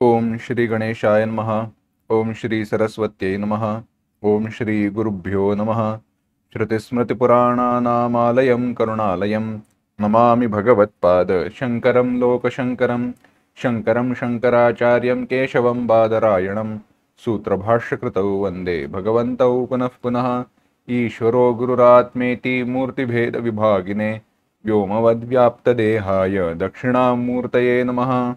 ओम श्री गणेशाय नमः। ओम श्री सरस्वत्यै नमः। ओम श्री गुरुभ्यो नमः। श्रुतिस्मृतिपुराणानामालयं करुणालयं नमामि भगवत्पाद शङ्करं लोकशङ्करं शङ्करं शङ्कराचार्यं केशवं बादरायणं सूत्रभाष्यकृतौ वन्दे भगवन्तौ पुनः पुनः। ईश्वरो गुरुरात्मेति मूर्तिभेदविभागिने व्योमवद्व्याप्तदेहाय दक्षिणामूर्तये नमः।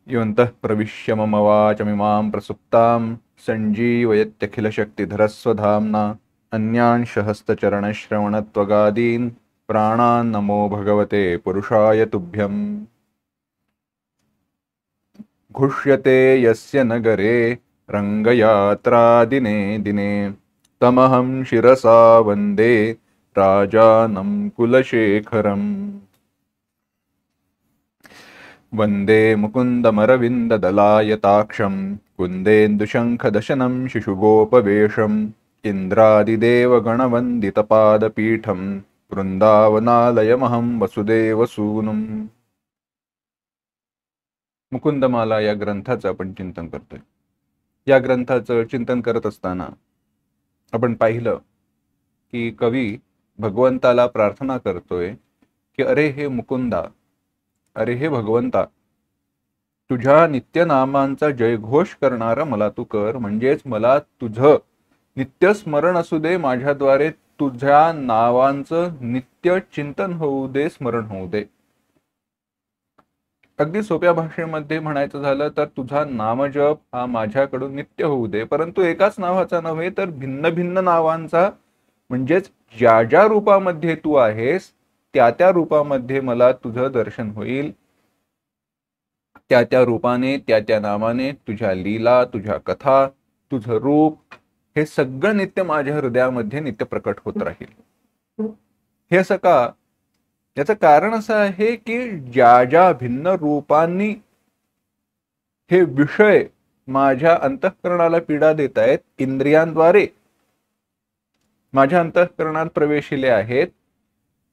योऽन्तः प्रविश्य मम वाचमिमां प्रसुप्तां सञ्जीवयत्यखिलशक्तिधरस्वधाम्ना अन्यांशहस्तचरणश्रवणत्वगादीन् प्राणान् नमो भगवते पुरुषाय तुभ्यम्। घुष्यते यस्य नगरे रङ्गयात्रा दिने दिने तमहं शिरसा वन्दे राजानं कुलशेखरम्। वन्दे मुकुन्दमरविन्ददलायताक्षं कुन्देन्दुशङ्खदशनं शिशुगोपवेशम् इन्द्रादिदेवगणवन्दितपादपीठं वृन्दावनालयमहं वसुदेवसूनुम्। मुकुंदमाला या ग्रंथाचं आपण चिंतन करतोय। या ग्रंथाचं चिंतन करत असताना आपण पाहिलं की कवी भगवंताला प्रार्थना करतोय की अरे हे मुकुंदा, अरे हे भगवंता, तुझ्या नित्यनामांचा जयघोष करणारा मला तू कर, म्हणजेच मला तुझं नित्य स्मरण असू दे, माझ्याद्वारे तुझ्या नावांचं नित्य चिंतन होऊ दे, स्मरण होऊ दे। अगदी सोप्या भाषेमध्ये म्हणायचं झालं तर तुझा नामजप हा माझ्याकडून नित्य होऊ दे, परंतु एकाच नावाचा नव्हे तर भिन्न भिन्न नावांचा, म्हणजेच ज्या ज्या रूपामध्ये तू आहेस त्या त्या रूपामध्ये मला तुझं दर्शन होईल, त्या त्या रूपाने त्या त्या नामाने तुझ्या लीला, तुझ्या कथा, तुझं रूप हे सगळं नित्य माझ्या हृदयामध्ये नित्य प्रकट होत राहील। हे असं का? याचं कारण असं आहे की ज्या ज्या भिन्न रूपांनी हे विषय माझ्या अंतःकरणाला पीडा देत आहेत, इंद्रियांद्वारे माझ्या अंतःकरणात प्रवेशिले आहेत,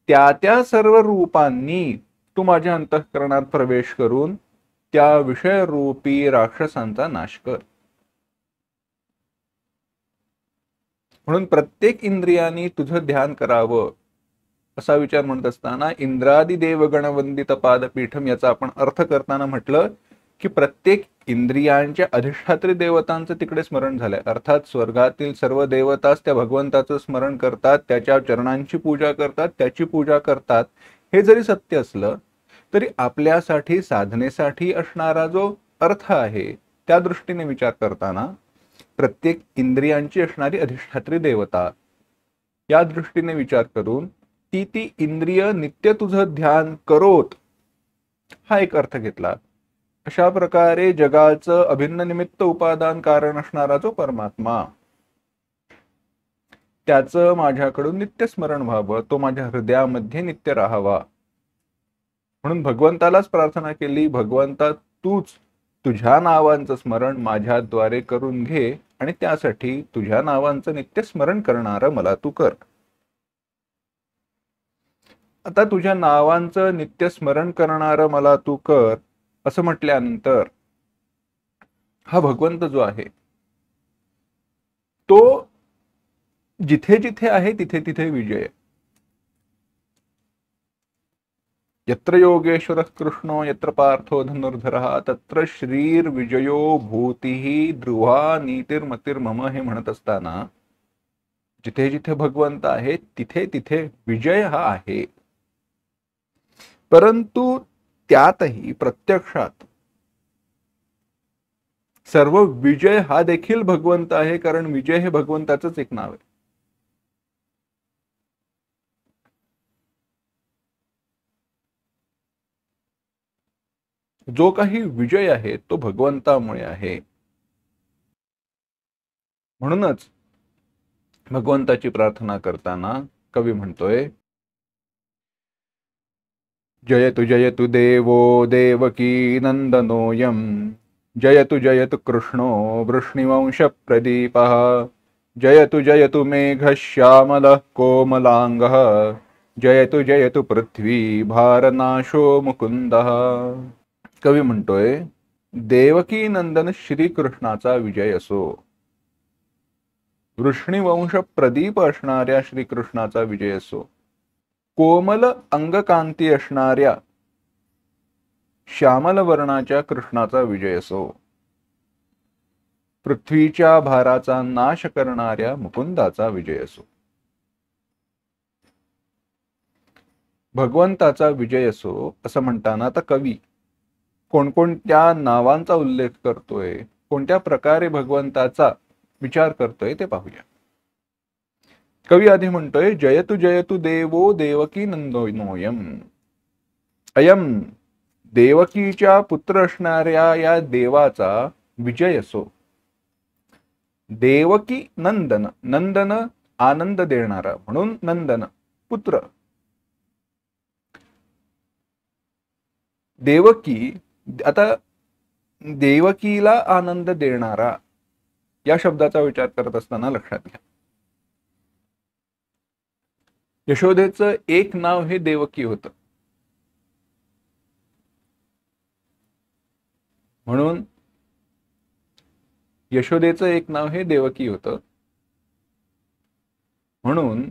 त्या त्या सर्व रूपांनी तू माझ्या अंतःकरणात प्रवेश करून त्या विषय रूपी राक्षसांचा नाश कर। म्हणून प्रत्येक इंद्रियानी तुझं ध्यान करावं असा विचार म्हणत असताना इंद्रादी देवगण वंदित पादपीठम याचा आपण अर्थ करताना म्हटलं की प्रत्येक इंद्रियांच्या अधिष्ठात्री देवतांचं तिकडे स्मरण झालंय, अर्थात स्वर्गातील सर्व देवताच त्या भगवंताचं स्मरण करतात, त्याच्या चरणांची पूजा करतात, त्याची पूजा करतात। हे जरी सत्य असलं तरी आपल्यासाठी साधनेसाठी असणारा जो अर्थ आहे त्या दृष्टीने विचार करताना प्रत्येक इंद्रियांची असणारी अधिष्ठात्री देवता या दृष्टीने विचार करून ती इंद्रिय नित्य तुझं ध्यान करोत हा एक अर्थ घेतला। अशा प्रकारे जगाचं अभिन्न निमित्त उपादान कारण असणारा जो परमात्मा, त्याचं माझ्याकडून नित्य स्मरण व्हावं, तो माझ्या हृदयामध्ये नित्य राहावा। म्हणून भगवंतालाच प्रार्थना केली, भगवंता तूच तुझ्या नावांचं स्मरण माझ्याद्वारे करून घे आणि त्यासाठी तुझ्या नावांचं नित्य स्मरण करणारं मला तू कर। आता तुझ्या नावांचं नित्य स्मरण करणारं मला तू कर असं म्हटल्यानंतर हा भगवंत जो आहे तो जिथे जिथे आहे तिथे तिथे विजय। यत्र योगेश्वर कृष्णो यत्र पार्थो धनुर्धरः तत्र श्रीर विजयो भूतिः ध्रुवा नीतिर्मतिर्मम हे म्हणत असताना जिथे जिथे भगवंत आहे तिथे तिथे विजय हा आहे। परंतु त्यातही प्रत्यक्षात सर्व विजय हा देखील भगवंत आहे, कारण विजय हे भगवंताचंच एक नाव आहे। जो काही विजय आहे तो भगवंतामुळे आहे। म्हणूनच भगवंताची प्रार्थना करताना कवी म्हणतोय जयतु देवो देवकी नंदनोऽयं जयतु कृष्णो वृष्णिवंशप्रदीपः जयतु मेघश्यामलः कोमलांगः जयतु पृथ्वी भारनाशो मुकुंदः। कवी म्हणतोय, देवकी नंदन श्रीकृष्णाचा विजय असो. वृष्णीवंश प्रदीप असणाऱ्या श्रीकृष्णाचा विजय असो. कोमल अंगकांती असणाऱ्या श्यामल वर्णाच्या कृष्णाचा विजय असो. पृथ्वीच्या भाराचा नाश करणाऱ्या मुकुंदाचा विजय असो. भगवंताचा विजय असो असं म्हणताना आता कवी कोणकोणत्या नावांचा उल्लेख करतोय, कोणत्या प्रकारे भगवंताचा विचार करतोय ते पाहूया. कवी आधी म्हणतोय, जयतु जयतु देवो देवकी नंदनोयम. अयम देवकीच्या पुत्र असणाऱ्या या देवाचा विजय असो. देवकी नंदन, नंदन आनंद देणारा म्हणून नंदन पुत्र. देवकी, आता देवकीला आनंद देणारा या शब्दाचा विचार करत असताना लक्षात घ्या, यशोदेचं एक नाव हे देवकी होतं. म्हणून यशोदेचं एक नाव हे देवकी होतं. म्हणून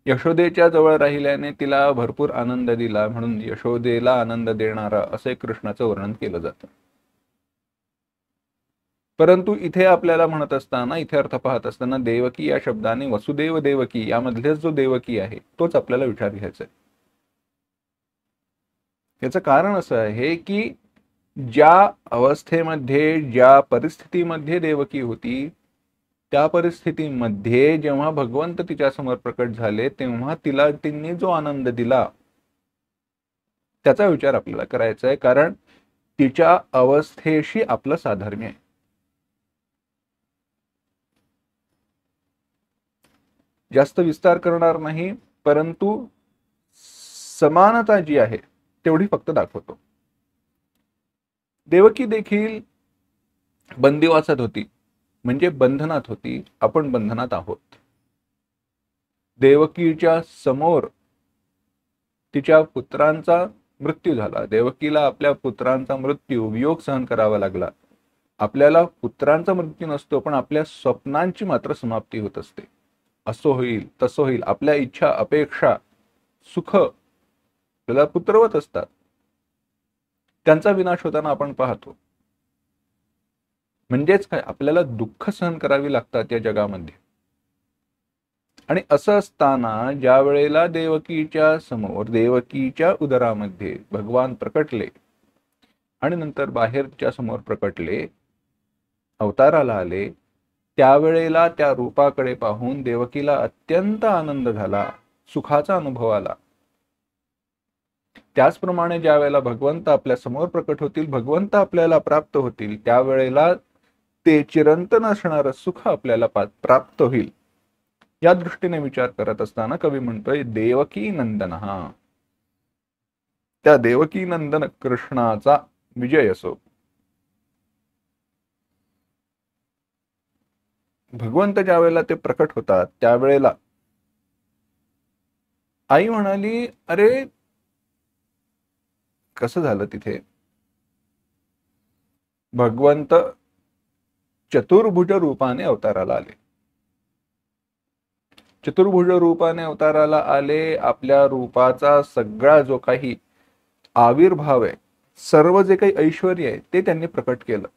यशोदेच्या जवळ राहिल्याने तिला भरपूर आनंद दिला, म्हणून यशोदेला आनंद देणारा असे कृष्णाचं वर्णन केलं जातं. परंतु इथे आपल्याला म्हणत असताना, इथे अर्थ पाहत असताना देवकी या शब्दाने वसुदेव देवकी यामधलेच जो देवकी आहे तोच आपल्याला विचार घ्यायचा आहे. याचं कारण असं आहे की ज्या अवस्थेमध्ये, ज्या परिस्थितीमध्ये देवकी होती, त्या परिस्थितीमध्ये जेव्हा भगवंत तिच्या समोर प्रकट झाले तेव्हा तिला त्यांनी जो आनंद दिला त्याचा विचार आपल्याला करायचा आहे, कारण तिच्या अवस्थेशी आपलं साधर्म्य आहे. जास्त विस्तार करणार नाही, परंतु समानता जी आहे तेवढी फक्त दाखवतो. देवकी देखील बंदिवासात होती, म्हणजे बंधनात होती. आपण बंधनात आहोत. देवकीच्या समोर तिच्या पुत्रांचा मृत्यू झाला. देवकीला आपल्या पुत्रांचा मृत्यू, वियोग सहन करावा लागला. आपल्याला पुत्रांचा मृत्यू नसतो, पण आपल्या स्वप्नांची मात्र समाप्ती होत असते. असं होईल, तसं होईल, आपल्या इच्छा, अपेक्षा, सुख आपल्याला पुत्रवत असतात. त्यांचा विनाश होताना आपण पाहतो. म्हणजेच काय, आपल्याला दुःख सहन करावी लागतात या जगामध्ये. आणि असं असताना ज्या वेळेला देवकीच्या समोर, देवकीच्या उदरामध्ये भगवान प्रकटले आणि नंतर बाहेरच्या समोर प्रकटले, अवताराला आले, त्यावेळेला त्या रूपाकडे पाहून देवकीला अत्यंत आनंद झाला, सुखाचा अनुभव आला. त्याचप्रमाणे ज्या वेळेला भगवंत आपल्या समोर प्रकट होतील, भगवंत आपल्याला प्राप्त होतील, त्यावेळेला ते चिरंतन असणारं सुख आपल्याला प्राप्त होईल. या दृष्टीने विचार करत असताना कवी म्हणतोय, देवकी नंदन, हा त्या देवकी नंदन कृष्णाचा विजय असो. भगवंत ज्या वेळेला ते प्रकट होतात त्यावेळेला आई म्हणाली, अरे कसं झालं तिथे, भगवंत चतुर्भुज रूपाने अवताराला आले. चतुर्भुज रूपाने अवताराला आले. आपल्या रूपाचा सगळा जो काही आविर्भाव आहे, सर्व जे काही ऐश्वर आहे ते त्यांनी प्रकट केलं.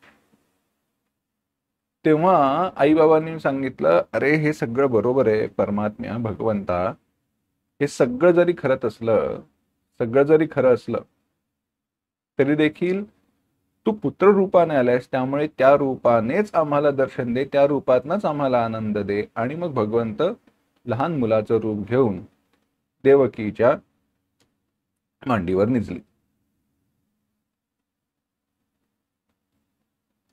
तेव्हा आई बाबांनी सांगितलं, अरे हे सगळं बरोबर आहे परमात्म्या, भगवंता, हे सगळं जरी खरंच असलं, सगळं जरी खरं असलं तरी देखील तू पुत्र रूपाने आलायस, त्यामुळे त्या रूपानेच आम्हाला दर्शन दे, त्या रूपातनच आम्हाला आनंद दे. आणि मग भगवंत लहान मुलाचं रूप घेऊन देवकीच्या मांडीवर निजली.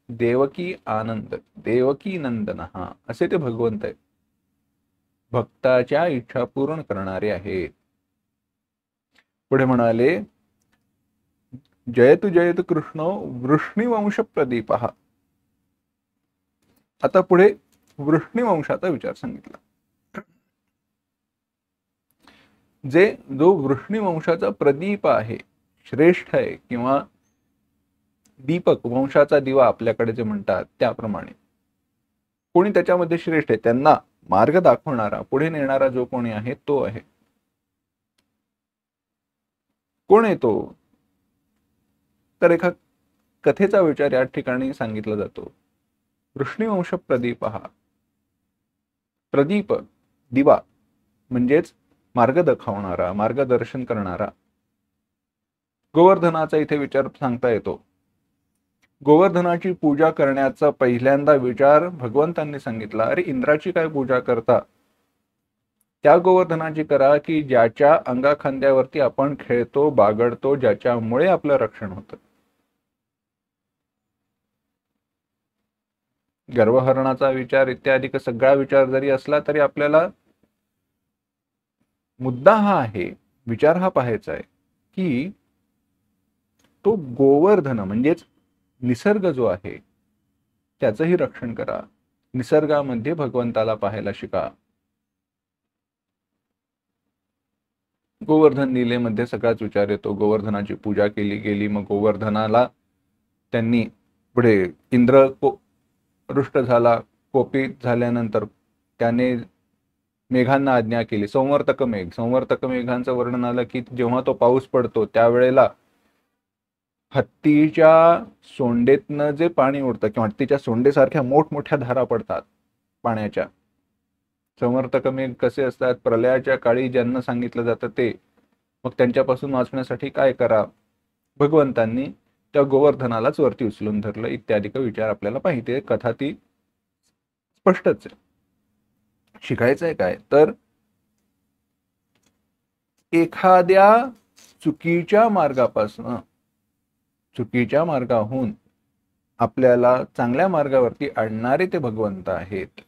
देवकी आनंद, देवकी नंदन, हा असे ते भगवंत आहेत. भक्ताच्या इच्छा पूर्ण करणारे आहेत. पुढे म्हणाले, जयतु जयतु कृष्ण वृष्णीवंश प्रदीप. आता पुढे वृष्णीवंशाचा विचार सांगितला. जो वृष्णीवंशाचा प्रदीप आहे, श्रेष्ठ आहे, किंवा दीपक, वंशाचा दिवा आपल्याकडे जे म्हणतात त्याप्रमाणे कोणी त्याच्यामध्ये श्रेष्ठ आहे, त्यांना मार्ग दाखवणारा, पुढे नेणारा जो कोणी आहे तो आहे. कोण आहे तो? तर एका कथेचा विचार या ठिकाणी सांगितला जातो. वृष्णीवंश प्रदीप हा प्रदीप, दिवा म्हणजेच मार्ग दाखवणारा, मार्गदर्शन करणारा. गोवर्धनाचा इथे विचार सांगता येतो. गोवर्धनाची पूजा करण्याचा पहिल्यांदा विचार भगवंतांनी सांगितला. अरे इंद्राची काय पूजा करता? त्या गोवर्धनाची करा की ज्याच्या अंगाखांद्यावरती आपण खेळतो, बागडतो, ज्याच्यामुळे आपलं रक्षण होतं. गर्भहरणाचा विचार इत्यादी सगळा विचार जरी असला तरी आपल्याला मुद्दा हा आहे, विचार हा पाहायचा आहे की तो गोवर्धन म्हणजेच निसर्ग जो आहे त्याचंही रक्षण करा. निसर्गामध्ये भगवंताला पाहायला शिका. गोवर्धन लीलेमध्ये सगळाच विचार येतो. गोवर्धनाची पूजा केली गेली, मग गोवर्धनाला त्यांनी पुढे इंद्र रुष्ट झाला, कोपित झाल्यानंतर त्याने मेघांना आज्ञा केली. संवर्तक मेघ, संवर्तक मेघांचं वर्णन आलं की जेव्हा तो पाऊस पडतो त्यावेळेला हत्तीच्या सोंडेतनं जे पाणी उडतं किंवा हत्तीच्या सोंडेसारख्या मोठमोठ्या धारा पडतात पाण्याच्या. संवर्तक मेघ कसे असतात? प्रलयाच्या काळी ज्यांना सांगितलं जातं ते. मग त्यांच्यापासून वाचण्यासाठी काय करा? भगवंतांनी त्या गोवर्धनालाच वरती उचलून धरलं इत्यादी विचार आपल्याला पाहिजे. कथा ती स्पष्टच आहे. शिकायचंय काय तर एखाद्या चुकीच्या मार्गाहून आपल्याला चांगल्या मार्गावरती आणणारे ते भगवंत आहेत.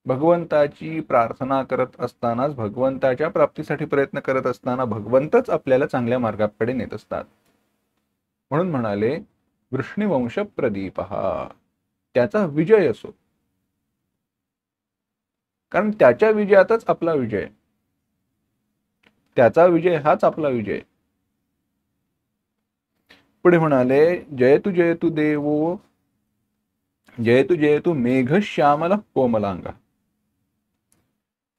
भगवंताची प्रार्थना करत असतानाच, भगवंताच्या प्राप्तीसाठी प्रयत्न करत असताना भगवंतच आपल्याला चांगल्या मार्गाकडे नेत असतात. म्हणून म्हणाले वृष्णीवंश प्रदीप हा, त्याचा विजय असो, कारण त्याच्या विजयातच आपला विजय, त्याचा विजय हाच आपला विजय. पुढे म्हणाले जयतु देवो, जयतु मेघ श्यामल कोमलांग.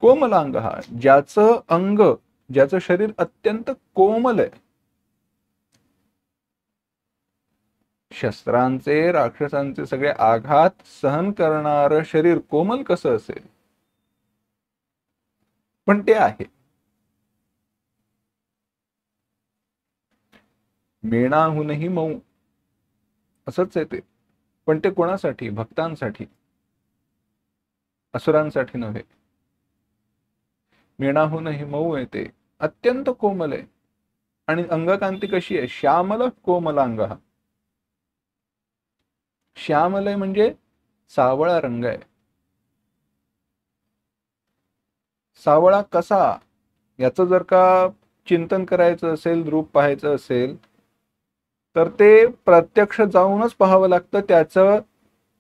कोमलांग हा ज्याचं अंग, ज्याचं शरीर अत्यंत कोमल आहे. शस्त्रांचे, राक्षसांचे सगळे आघात सहन करणारं शरीर कोमल कसं असेल? पण ते आहे. मेणाहूनही मऊ असंच आहे ते. पण ते कोणासाठी? भक्तांसाठी, असुरांसाठी नव्हे. मेणाहूनही मऊ आहे ते, अत्यंत कोमल आहे. आणि अंगकांती कशी आहे? श्यामल कोमलांग. श्यामल म्हणजे सावळा रंग आहे. सावळा कसा, याचं जर का चिंतन करायचं असेल, रूप पाहायचं असेल तर ते प्रत्यक्ष जाऊनच पाहावं लागतं. त्याचं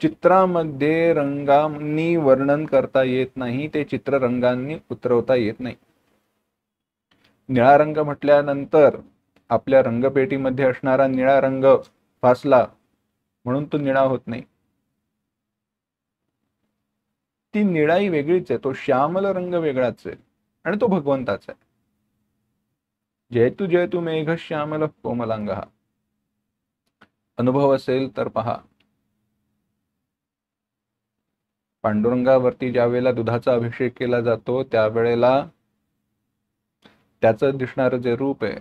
चित्रामध्ये रंगांनी वर्णन करता येत नाही, ते चित्र रंगांनी उतरवता येत नाही. निळा रंग म्हटल्यानंतर आपल्या रंगपेटीमध्ये असणारा निळा रंग फासला म्हणून तो निळा होत नाही. ती निळाई वेगळीच आहे, तो श्यामल रंग वेगळाच आहे आणि तो भगवंताचा आहे. जयतु मेघ श्यामल कोमलांग. अनुभव असेल तर पहा. पांडुरंगावरती ज्या वेळेला दुधाचा अभिषेक केला जातो त्यावेळेला त्याचं दिसणारं जे रूप आहे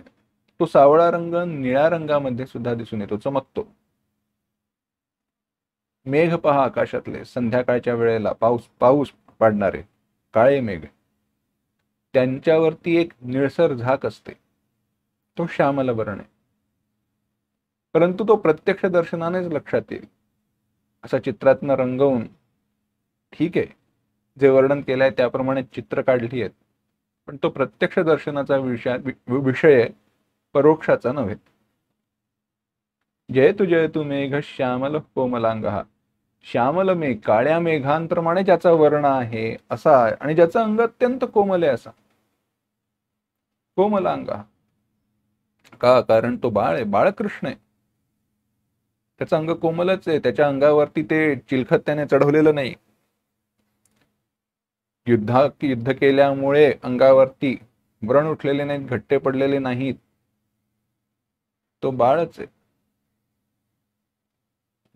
तो सावळा रंग निळ्या रंगामध्ये सुद्धा दिसून येतो, चमकतो. मेघ पहा आकाशातले, संध्याकाळच्या वेळेला पाऊस पाडणारे काळे मेघ, त्यांच्यावरती एक निळसर झाक असते, तो श्यामल वर्ण आहे. परंतु तो प्रत्यक्ष दर्शनानेच लक्षात येईल. असा चित्रातनं रंगवून ठीक आहे, जे वर्णन केलंय त्याप्रमाणे चित्र काढली आहेत, पण तो प्रत्यक्ष दर्शनाचा विषय आहे, परोक्षाचा नव्हे. जयतु मेघ श्यामल कोमलांग. श्यामल मेघ, काळ्या मेघांप्रमाणे ज्याचा वर्ण आहे असा, आणि ज्याचं अंग अत्यंत कोमल आहे असा कोमलांग. का? कारण तो बाळ आहे, बाळकृष्ण आहे. त्याचं अंग कोमलच आहे, त्याच्या अंगावरती ते चिलखत त्याने चढवलेलं नाही. युद्ध केल्यामुळे अंगावरती व्रण उठलेले नाहीत, घट्टे पडलेले नाहीत. तो बाळच आहे.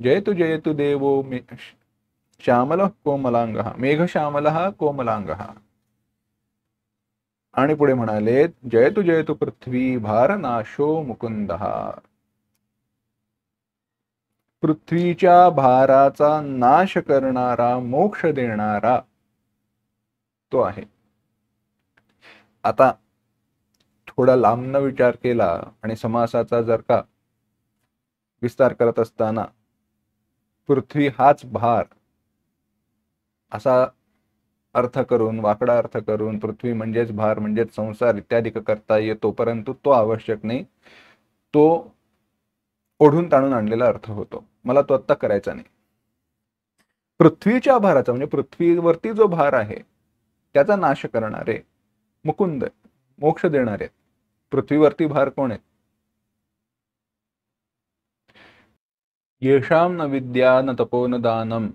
जयतु देवो श्यामल कोमलांग, मेघश्यामल कोमलांग. आणि पुढे म्हणाले जयतु पृथ्वी भारनाशो मुकुंद. पृथ्वीच्या भाराचा नाश करणारा, मोक्ष देणारा तो आहे. आता थोडा लांबन विचार केला आणि समासाचा जर का विस्तार करत असताना पृथ्वी हाच भार असा अर्थ करून, वाकडा अर्थ करून पृथ्वी म्हणजेच भार म्हणजेच संसार इत्यादी करता येतो, परंतु तो आवश्यक नाही. तो ओढून ताणून आणलेला अर्थ होतो. मला तो आत्ता करायचा नाही. पृथ्वीच्या भाराचा म्हणजे पृथ्वीवरती जो भार आहे त्याचा नाश करणारे मुकुंद, मोक्ष देणारे. पृथ्वीवरती भार कोण आहे? येषां न विद्या न तपो न दानम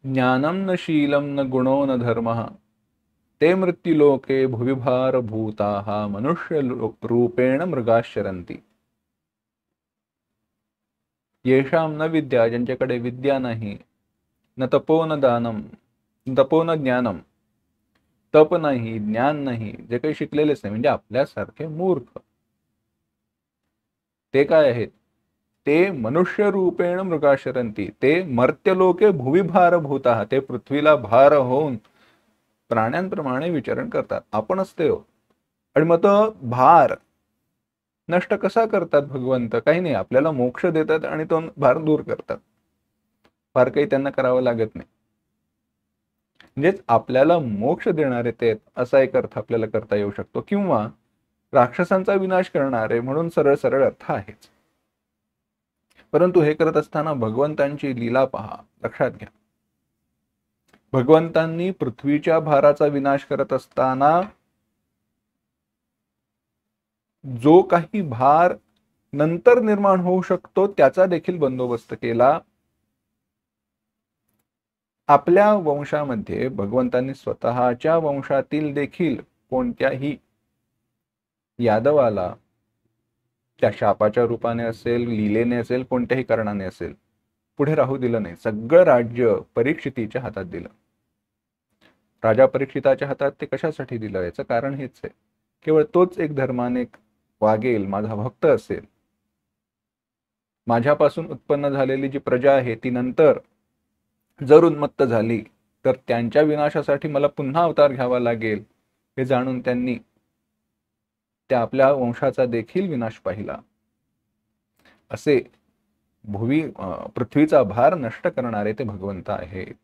ज्ञानम न शीलम न गुणो न धर्मः ते मृत्युलोके भुविभार भूताः मनुष्य रूपेण मृगाश्चरन्ति. येषां न विद्या, ज्यांच्याकडे विद्या नाही, न तपो न दानम, तपो न ज्ञानम, तप नाही, ज्ञान नाही, जे काही शिकलेलेच नाही, म्हणजे आपल्यासारखे मूर्ख. ते काय आहेत? ते मनुष्य रूपेण मृगाशरंती, ते मर्त्यलोके भुविभार भूताः, ते पृथ्वीला भार होऊन प्राण्यांप्रमाणे विचरण करतात. आपणच ते हो. आणि मग तो भार नष्ट कसा करतात भगवंत? काही नाही, आपल्याला मोक्ष देतात आणि तो भार दूर करतात. फार काही त्यांना करावं लागत नाही. म्हणजेच आपल्याला मोक्ष देणारे ते असा एक अर्थ आपल्याला करता येऊ शकतो, किंवा राक्षसांचा विनाश करणारे म्हणून सरळ सरळ अर्थ आहेच. परंतु हे करत असताना भगवंतांची लीला पहा, लक्षात घ्या. भगवंतांनी पृथ्वीच्या भाराचा विनाश करत असताना जो काही भार नंतर निर्माण होऊ शकतो त्याचा देखील बंदोबस्त केला. आपल्या वंशामध्ये भगवंतांनी स्वतःच्या वंशातील देखील कोणत्याही यादवाला त्या शापाच्या रूपाने असेल, लीलेने असेल, कोणत्याही कारणाने असेल, पुढे राहू दिलं नाही. सगळं राज्य परीक्षितीच्या हातात दिलं. राजा परीक्षिताच्या हातात ते कशासाठी दिलं? याचं कारण हेच आहे, केवळ तोच एक धर्माने वागेल, माझा भक्त असेल. माझ्यापासून उत्पन्न झालेली जी प्रजा आहे ती नंतर जर उन्मत्त झाली तर त्यांच्या विनाशासाठी मला पुन्हा अवतार घ्यावा लागेल, हे जाणून त्यांनी त्या आपल्या वंशाचा देखील विनाश पाहिला. असे पृथ्वीचा भार नष्ट करणारे ते भगवंत आहेत.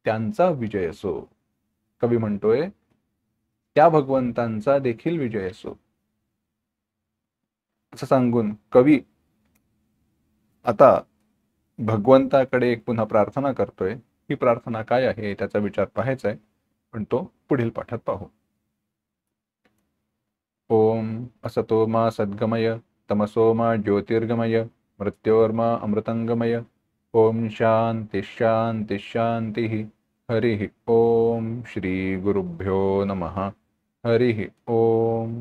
त्यांचा विजय असो, कवी म्हणतोय, त्या भगवंतांचा देखील विजय असो, असं सांगून कवी आता भगवंताकडे एक पुन्हा प्रार्थना करतोय. ही प्रार्थना काय आहे त्याचा विचार पाहायचा आहे, पण तो पुढील पाठात पाहू. ओम असतो मा सद्गमय तमसो मा ज्योतिर्गमय मृत्योर्मा अमृतंगमय. ओम शांती शांती शांती. हरि ओम. श्री गुरुभ्यो नमः. हरि ओम.